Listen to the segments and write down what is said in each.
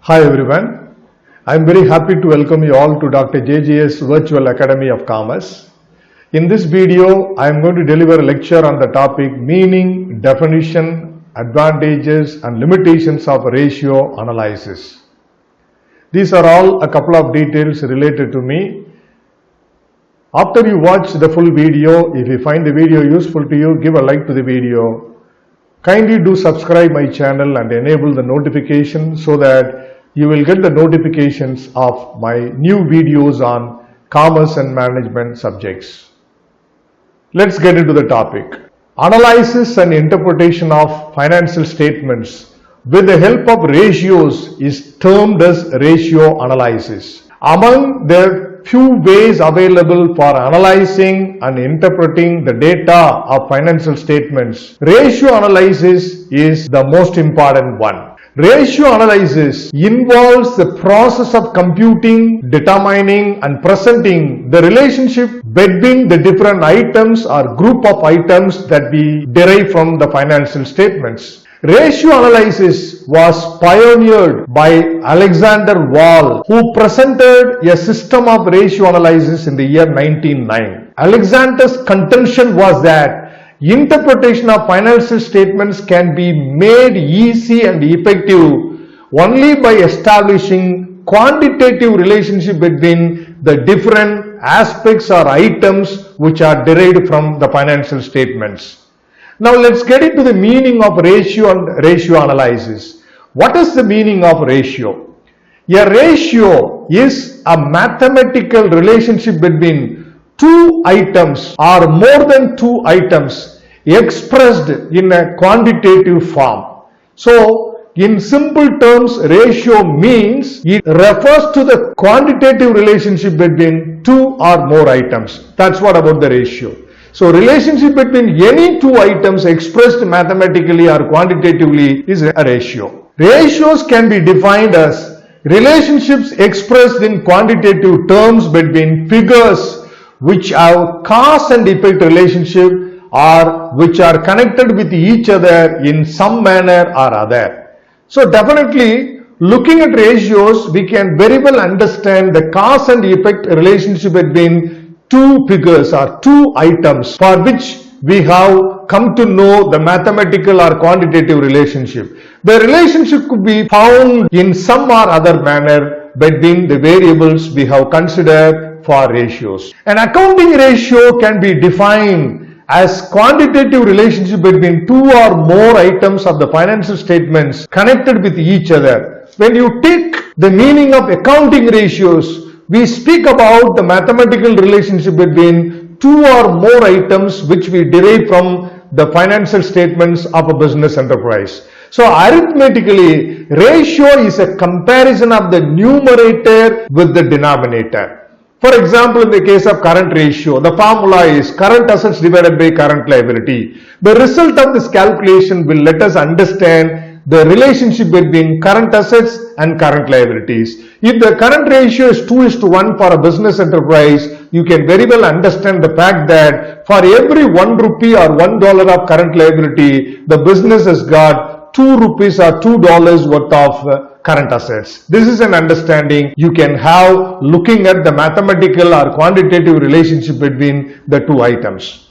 Hi everyone, I am very happy to welcome you all to Dr. JJ's Virtual Academy of Commerce. In this video, I am going to deliver a lecture on the topic meaning, definition, advantages and limitations of ratio analysis. These are all a couple of details related to me. After you watch the full video, if you find the video useful to you, give a like to the video. Kindly do subscribe my channel and enable the notification so that you will get the notifications of my new videos on commerce and management subjects. Let's get into the topic. Analysis and interpretation of financial statements with the help of ratios is termed as ratio analysis. Among the few ways available for analyzing and interpreting the data of financial statements, ratio analysis is the most important one. Ratio analysis involves the process of computing, determining and presenting the relationship between the different items or group of items that we derive from the financial statements. Ratio analysis was pioneered by Alexander Wall, who presented a system of ratio analysis in the year 1909. Alexander's contention was that interpretation of financial statements can be made easy and effective only by establishing quantitative relationship between the different aspects or items which are derived from the financial statements. Now let's get into the meaning of ratio and ratio analysis. What is the meaning of ratio? A ratio is a mathematical relationship between two items or more than two items expressed in a quantitative form. So, in simple terms, ratio means it refers to the quantitative relationship between two or more items. That's what about the ratio. So, relationship between any two items expressed mathematically or quantitatively is a ratio. Ratios can be defined as relationships expressed in quantitative terms between figures which have cause and effect relationship or which are connected with each other in some manner or other. So definitely looking at ratios, we can very well understand the cause and effect relationship between two figures or two items for which we have come to know the mathematical or quantitative relationship. The relationship could be found in some or other manner between the variables we have considered for ratios. An accounting ratio can be defined as quantitative relationship between two or more items of the financial statements connected with each other. When you take the meaning of accounting ratios, we speak about the mathematical relationship between two or more items which we derive from the financial statements of a business enterprise. So arithmetically, ratio is a comparison of the numerator with the denominator. For example, in the case of current ratio, the formula is current assets divided by current liability. The result of this calculation will let us understand the relationship between current assets and current liabilities. If the current ratio is 2:1 for a business enterprise, you can very well understand the fact that for every 1 rupee or $1 of current liability, the business has got 2 rupees or $2 worth of current assets. This is an understanding you can have looking at the mathematical or quantitative relationship between the two items.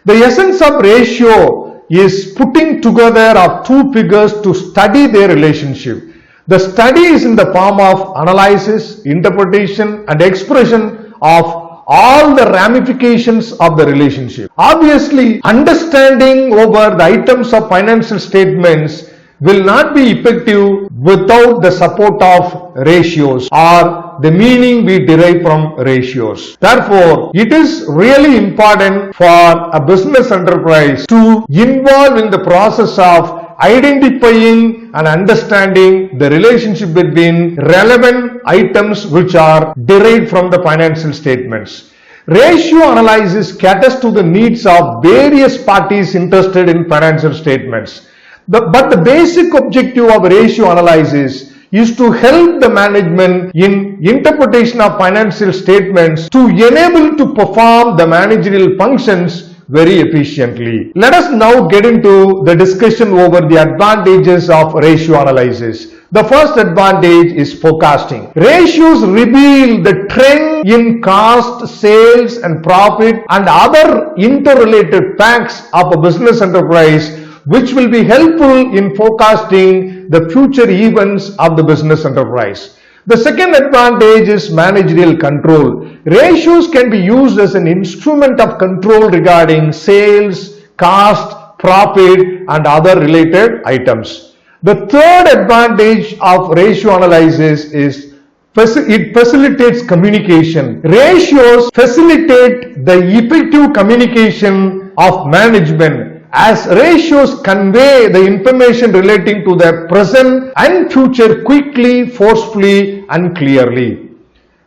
The essence of ratio is putting together of two figures to study their relationship. The study is in the form of analysis, interpretation and expression of all the ramifications of the relationship. Obviously, understanding over the items of financial statements will not be effective without the support of ratios or the meaning we derive from ratios. Therefore, it is really important for a business enterprise to involve in the process of identifying and understanding the relationship between relevant items which are derived from the financial statements. Ratio analysis caters to the needs of various parties interested in financial statements. But the basic objective of ratio analysis is to help the management in interpretation of financial statements to enable to perform the managerial functions very efficiently. Let us now get into the discussion over the advantages of ratio analysis. The first advantage is forecasting. Ratios reveal the trend in cost, sales and profit and other interrelated facts of a business enterprise, which will be helpful in forecasting the future events of the business enterprise. The second advantage is managerial control. Ratios can be used as an instrument of control regarding sales, cost, profit and other related items. The third advantage of ratio analysis is it facilitates communication. Ratios facilitate the effective communication of management, as ratios convey the information relating to the present and future quickly, forcefully and clearly.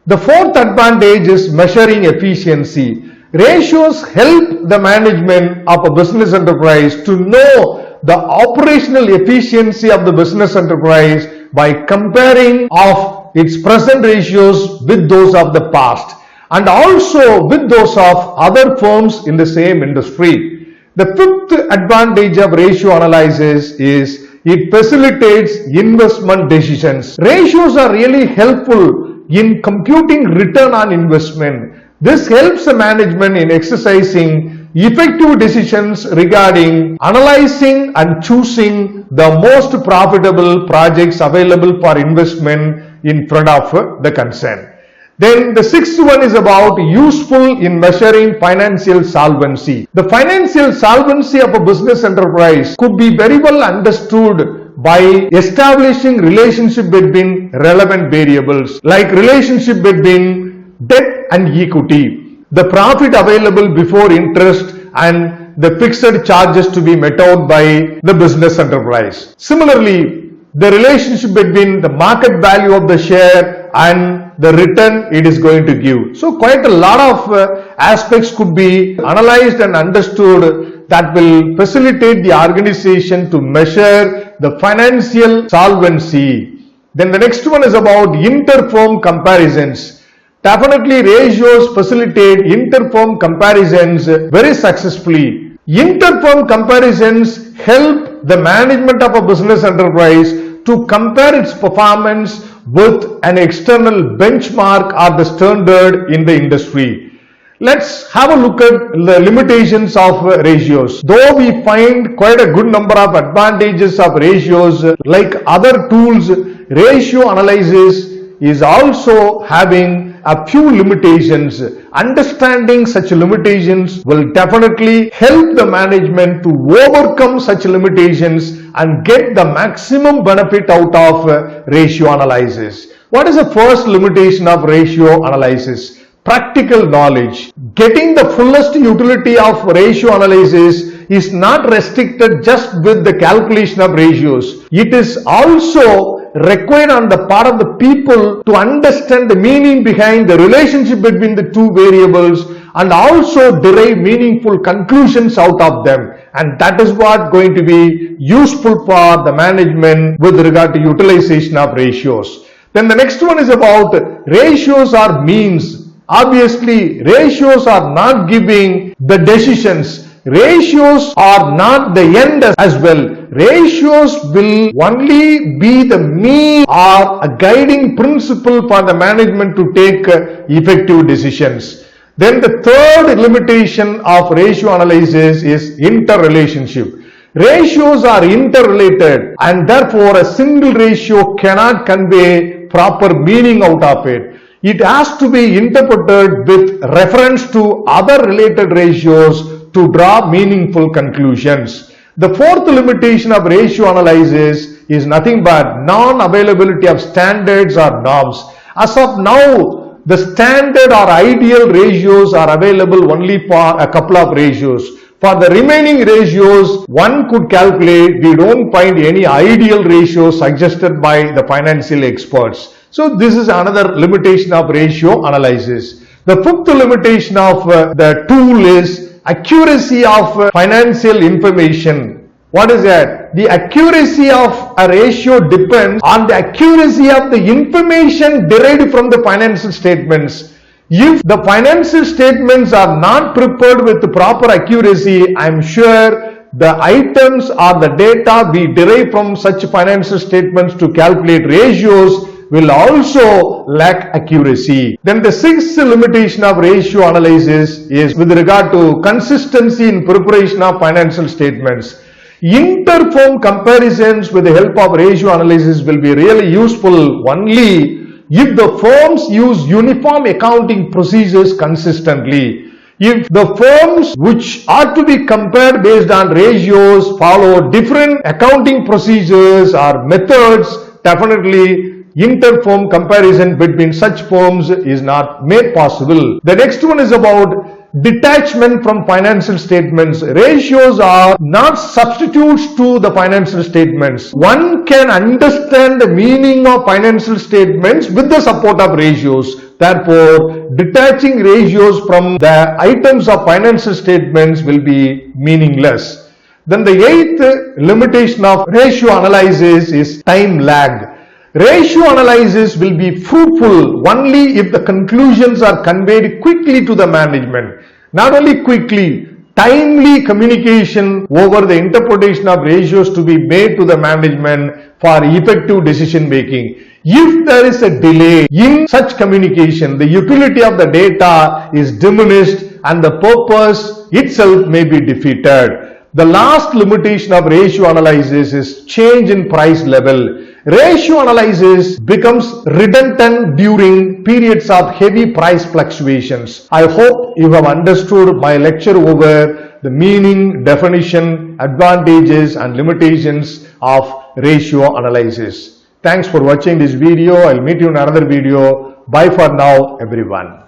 The fourth advantage is measuring efficiency. Ratios help the management of a business enterprise to know the operational efficiency of the business enterprise by comparing of its present ratios with those of the past and also with those of other firms in the same industry. The fifth advantage of ratio analysis is it facilitates investment decisions. Ratios are really helpful in computing return on investment. This helps the management in exercising effective decisions regarding analyzing and choosing the most profitable projects available for investment in front of the concern. Then the sixth one is about useful in measuring financial solvency. The financial solvency of a business enterprise could be very well understood by establishing relationship between relevant variables like relationship between debt and equity, the profit available before interest and the fixed charges to be met out by the business enterprise. Similarly, the relationship between the market value of the share and the return it is going to give. So quite a lot of aspects could be analyzed and understood that will facilitate the organization to measure the financial solvency. Then the next one is about inter-firm comparisons. Definitely ratios facilitate inter-firm comparisons very successfully. Inter-firm comparisons help the management of a business enterprise to compare its performance with an external benchmark or the standard in the industry. Let's have a look at the limitations of ratios. Though we find quite a good number of advantages of ratios, like other tools, ratio analysis is also having a few limitations. Understanding such limitations will definitely help the management to overcome such limitations and get the maximum benefit out of ratio analysis. What is the first limitation of ratio analysis? Practical knowledge. Getting the fullest utility of ratio analysis is not restricted just with the calculation of ratios. It is also required on the part of the people to understand the meaning behind the relationship between the two variables and also derive meaningful conclusions out of them, and that is what going to be useful for the management with regard to utilization of ratios. Then the next one is about ratios are means. Obviously ratios are not giving the decisions. Ratios are not the end as well. Ratios will only be the mean or a guiding principle for the management to take effective decisions. Then the third limitation of ratio analysis is interrelationship. Ratios are interrelated and therefore a single ratio cannot convey proper meaning out of it. It has to be interpreted with reference to other related ratios to draw meaningful conclusions. The fourth limitation of ratio analysis is nothing but non-availability of standards or norms. As of now, the standard or ideal ratios are available only for a couple of ratios. For the remaining ratios, one could calculate, we don't find any ideal ratio suggested by the financial experts. So this is another limitation of ratio analysis. The fifth limitation of the tool is accuracy of financial information. What is that? The accuracy of a ratio depends on the accuracy of the information derived from the financial statements. If the financial statements are not prepared with proper accuracy, I am sure the items or the data we derive from such financial statements to calculate ratios will also lack accuracy. Then the sixth limitation of ratio analysis is with regard to consistency in preparation of financial statements. Inter-firm comparisons with the help of ratio analysis will be really useful only if the firms use uniform accounting procedures consistently. If the firms which are to be compared based on ratios follow different accounting procedures or methods, definitely inter-firm comparison between such firms is not made possible. The next one is about detachment from financial statements. Ratios are not substitutes to the financial statements. One can understand the meaning of financial statements with the support of ratios. Therefore, detaching ratios from the items of financial statements will be meaningless. Then the eighth limitation of ratio analysis is time lag. Ratio analysis will be fruitful only if the conclusions are conveyed quickly to the management. Not only quickly, timely communication over the interpretation of ratios to be made to the management for effective decision making. If there is a delay in such communication, the utility of the data is diminished and the purpose itself may be defeated. The last limitation of ratio analysis is change in price level. Ratio analysis becomes redundant during periods of heavy price fluctuations. I hope you have understood my lecture over the meaning, definition, advantages and limitations of ratio analysis. Thanks for watching this video. I'll meet you in another video. Bye for now, everyone.